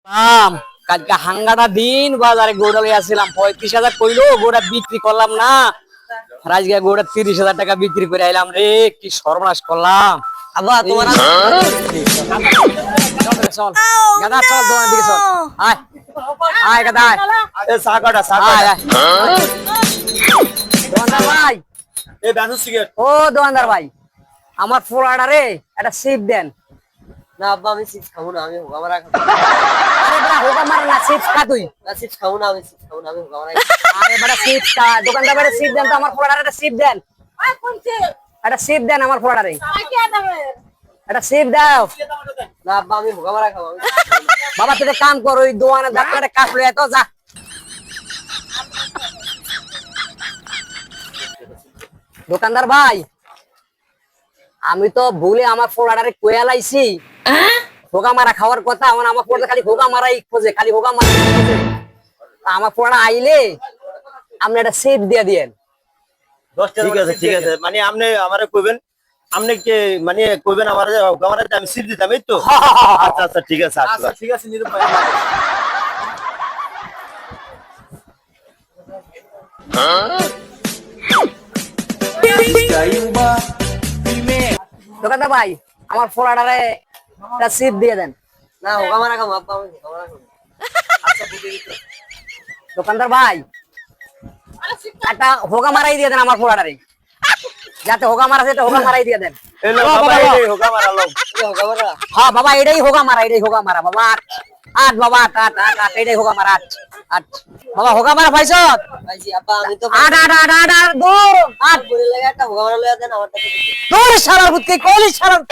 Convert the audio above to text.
আম কালকে হাঙ্গাটা দিন বাজারে গোড়া লই আসছিলাম 35,000 কইলো গোড়া বিক্রি করলাম না আজকে গোড়া 30,000 টাকা বিক্রি করে আইলাম রে কি সর্বনাশ করলাম আব্বা তোমার চল গাদা চল দোকান দিকে চল আয় আয় গাদা আয় এ সাকাটা আয় আয় দোকানদার ভাই এ দানু সিগারেট ও দোকানদার ভাই আমার পোলাটা রে একটা সিপ দেন না আব্বা আমি চিপস খাবো না আমি হোগামারা খাবো আরে বড়া হোগা মার না চিপস খা তুই না চিপস খাবো না আমি চিপস খাবো না আমি হোগামারা আরে বড়া চিপস খা দোকানদার ভাই সিপ দেন তো আমার পোলাটারে একটা সিপ দেন একটা সিপ দেন আমার পোলাটারে একটা সিপ দাও না আব্বা আমি হোগামারা খাবো আমি বাবা তুই কাম কর ওই দোকানে ডাক্তারে কাজ লয়ে তো যা দোকানদার ভাই আমি তো ভুলে আমার পোলাটারে কইয়া লাইছি হোগা মারা খাওয়ার কথা আমার পোলাটা খালি হোগা মারাই খোঁজে খালি হোগা মারাই খোঁজে আমার পোলাটা আইলে আপনি একটা সেফ দিয়ে দিয়েন 10 টাকা ঠিক আছে মানে আপনি আমারে কইবেন আপনি কে মানে কইবেন আমারে হোগামারা আমি সিপ দিতাম এই তো আচ্ছা আচ্ছা ঠিক আছে আচ্ছা ঠিক আছে নিরূপ ভাই দোকানদার ভাই আমার পোলাটারে একটা সেফ দিয়ে দেন না হোগামারা খাবো আব্বা আমি হোগামারা খাবো আচ্ছা বুঝে গেছি দোকানদার ভাই একটা হোগা মারাই দিয়ে দেন আমার পোলাটারে যাতে হোগা মারা সেটা হোগা মারাই দিয়ে দেন এই লো বাবা এই হোগামারা লো এই হোগামারা হ্যাঁ বাবা এটাই হোগা মারা বাবা আট বাবা আট এটাই হোগা মারা আট বাবা হোগা মারা পাইছ ভাইজি আব্বা আমি তো আট দূর আট বলে লাগে একটা হোগামারা লইয়া দেন আমার টাকা দূর সারার বুদ্ধি কলি সারার